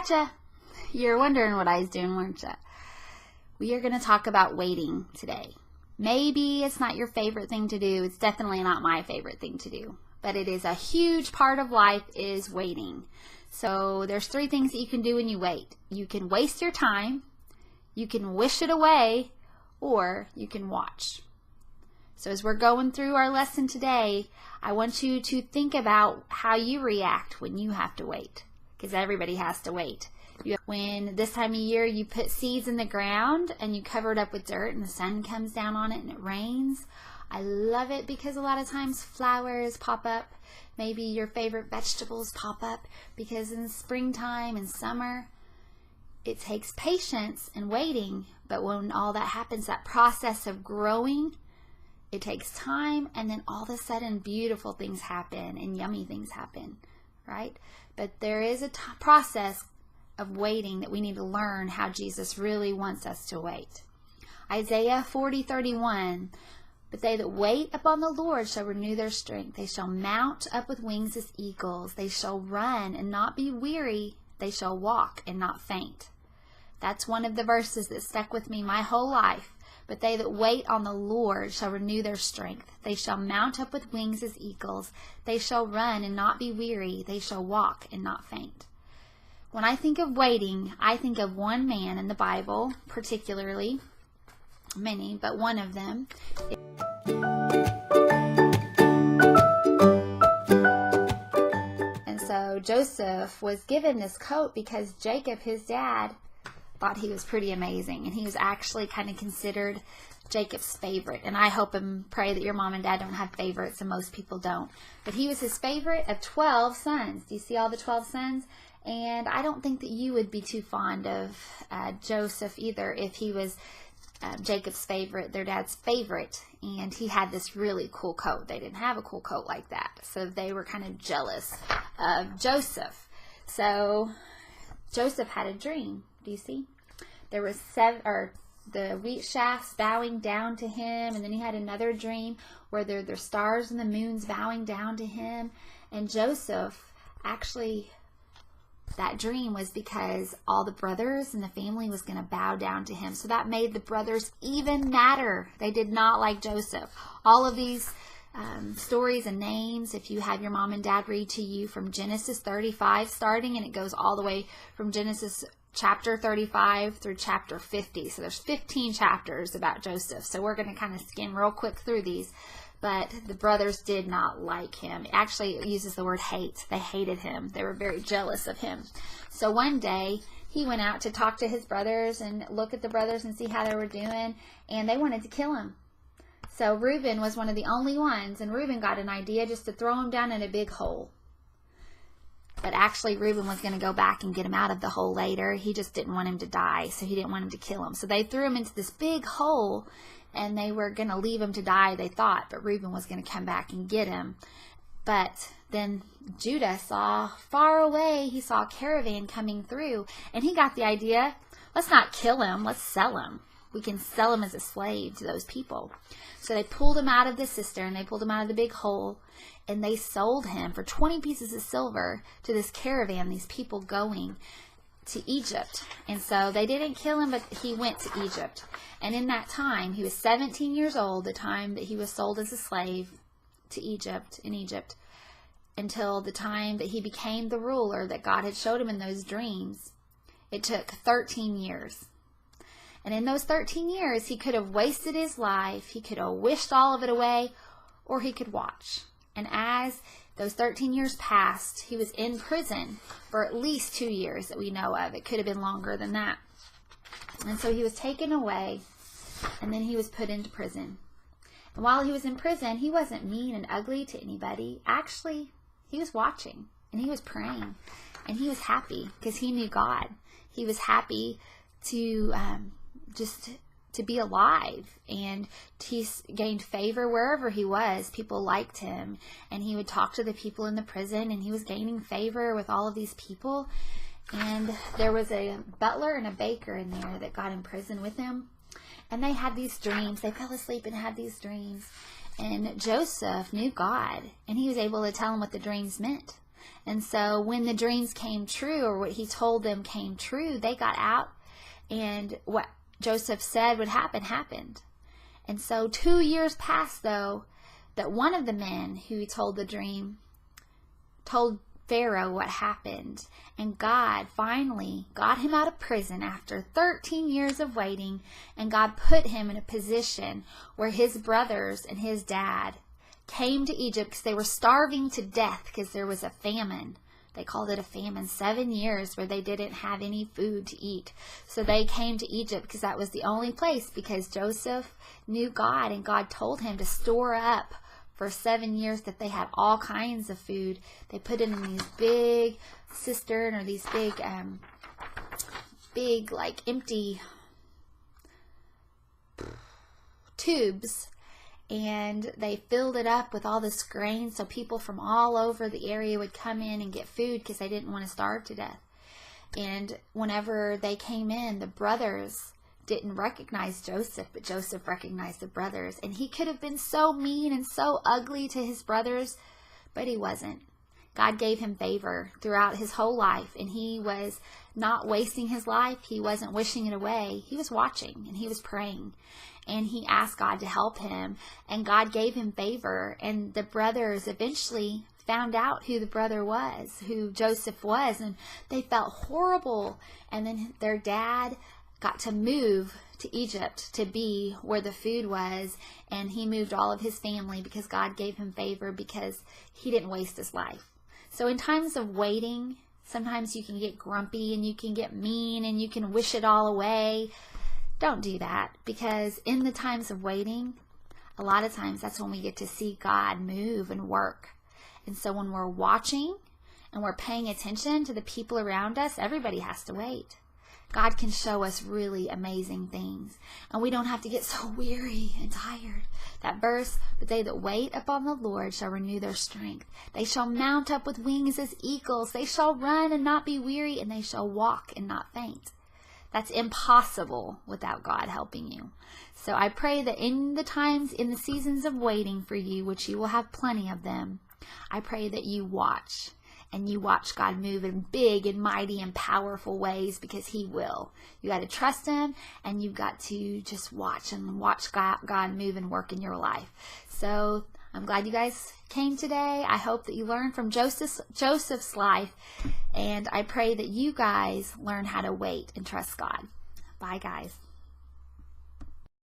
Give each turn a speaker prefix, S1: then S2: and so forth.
S1: gotcha. You're wondering what I was doing, weren't you? We are going to talk about waiting today. Maybe it's not your favorite thing to do. It's definitely not my favorite thing to do. But it is a huge part of life is waiting. So there's 3 things that you can do when you wait. You can waste your time, you can wish it away, or you can watch. So as we're going through our lesson today, I want you to think about how you react when you have to wait. Because everybody has to wait. When this time of year you put seeds in the ground and you cover it up with dirt and the sun comes down on it and it rains. I love it because a lot of times flowers pop up. Maybe your favorite vegetables pop up because in springtime and summer it takes patience and waiting. But when all that happens, that process of growing, it takes time, and then all of a sudden beautiful things happen and yummy things happen, right? But there is a process of waiting that we need to learn how Jesus really wants us to wait. Isaiah 40:31, but they that wait upon the Lord shall renew their strength. They shall mount up with wings as eagles. They shall run and not be weary. They shall walk and not faint. That's one of the verses that stuck with me my whole life. But they that wait on the Lord shall renew their strength. They shall mount up with wings as eagles. They shall run and not be weary. They shall walk and not faint. When I think of waiting, I think of one man in the Bible, particularly, many, but one of them. And so Joseph was given this coat because Jacob, his dad, thought he was pretty amazing. And he was actually kind of considered Jacob's favorite. And I hope and pray that your mom and dad don't have favorites, and most people don't. But he was his favorite of 12 sons. Do you see all the 12 sons? And I don't think that you would be too fond of Joseph either if he was Jacob's favorite, their dad's favorite. And he had this really cool coat. They didn't have a cool coat like that. So they were kind of jealous of Joseph. So Joseph had a dream. Do you see? There was the wheat shafts bowing down to him. And then he had another dream where there are stars and the moons bowing down to him. And Joseph actually... that dream was because all the brothers and the family was going to bow down to him. So that made the brothers even madder. They did not like Joseph. All of these stories and names, if you have your mom and dad read to you from Genesis 35 starting, and it goes all the way from Genesis chapter 35 through chapter 50. So there's 15 chapters about Joseph. So we're going to kind of skim real quick through these. But the brothers did not like him. Actually, it uses the word hate. They hated him. They were very jealous of him. So one day, he went out to talk to his brothers and look at the brothers and see how they were doing. And they wanted to kill him. So Reuben was one of the only ones. And Reuben got an idea just to throw him down in a big hole. But actually, Reuben was going to go back and get him out of the hole later. He just didn't want him to die. So he didn't want him to kill him. So they threw him into this big hole. And they were going to leave him to die, they thought. But Reuben was going to come back and get him. But then Judah saw far away, he saw a caravan coming through. And he got the idea, let's not kill him, let's sell him. We can sell him as a slave to those people. So they pulled him out of the cistern. They pulled him out of the big hole. And they sold him for 20 pieces of silver to this caravan, these people going to Egypt. And so they didn't kill him, but he went to Egypt. And in that time, he was 17 years old, the time that he was sold as a slave to Egypt, in Egypt, until the time that he became the ruler that God had showed him in those dreams. It took 13 years. And in those 13 years, he could have wasted his life, he could have wished all of it away, or he could watch. And as those 13 years passed, he was in prison for at least 2 years that we know of. It could have been longer than that. And so he was taken away, and then he was put into prison. And while he was in prison, he wasn't mean and ugly to anybody. Actually, he was watching, and he was praying, and he was happy because he knew God. He was happy to just to be alive, and he gained favor wherever he was. People liked him, and he would talk to the people in the prison, and he was gaining favor with all of these people. And there was a butler and a baker in there that got in prison with him, and they had these dreams. They fell asleep and had these dreams, and Joseph knew God, and he was able to tell them what the dreams meant. And so when the dreams came true, or what he told them came true, they got out, and what Joseph said would happen happened. And so 2 years passed, though, that one of the men who told the dream told Pharaoh what happened. And God finally got him out of prison after 13 years of waiting. And God put him in a position where his brothers and his dad came to Egypt because they were starving to death because there was a famine. They called it a famine, 7 years where they didn't have any food to eat. So they came to Egypt because that was the only place, because Joseph knew God, and God told him to store up for 7 years that they had all kinds of food. They put it in these big cistern, or these big like empty tubes, and they filled it up with all this grain so people from all over the area would come in and get food because they didn't want to starve to death. And whenever they came in, the brothers didn't recognize Joseph, but Joseph recognized the brothers. And he could have been so mean and so ugly to his brothers, but he wasn't. God gave him favor throughout his whole life, and he was not wasting his life. He wasn't wishing it away. He was watching, and he was praying, and he asked God to help him, and God gave him favor. And the brothers eventually found out who the brother was, who Joseph was, and they felt horrible. And then their dad got to move to Egypt to be where the food was, and he moved all of his family because God gave him favor, because he didn't waste his life. So in times of waiting, sometimes you can get grumpy and you can get mean and you can wish it all away. Don't do that, because in the times of waiting, a lot of times that's when we get to see God move and work. And so when we're watching and we're paying attention to the people around us, everybody has to wait. God can show us really amazing things, and we don't have to get so weary and tired. That verse, but they that wait upon the Lord shall renew their strength. They shall mount up with wings as eagles. They shall run and not be weary, and they shall walk and not faint. That's impossible without God helping you. So I pray that in the seasons of waiting for you, which you will have plenty of them, I pray that you watch. And you watch God move in big and mighty and powerful ways, because he will. You got to trust him, and you've got to just watch God move and work in your life. So I'm glad you guys came today. I hope that you learned from Joseph's life, and I pray that you guys learn how to wait and trust God. Bye, guys.